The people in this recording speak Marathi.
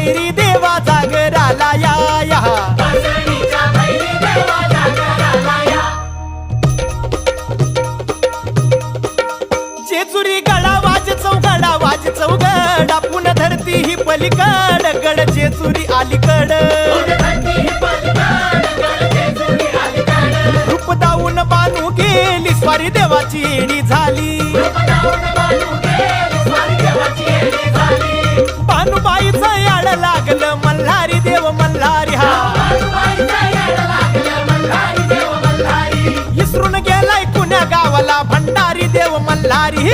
भैरी देवा जागराला या या जेजुरी गडा वाज चौगडा पुन्हा धरती ही पलीकड गड जेजुरी अलीकड रूप दाऊन बानू गेली स्वारी देवाची येणी झाली भानुबाईचं याड लागलं मल्हारी देव मल्हारी हा इसरून गेलाय कुण्या गावाला भंडारी देव मल्हारी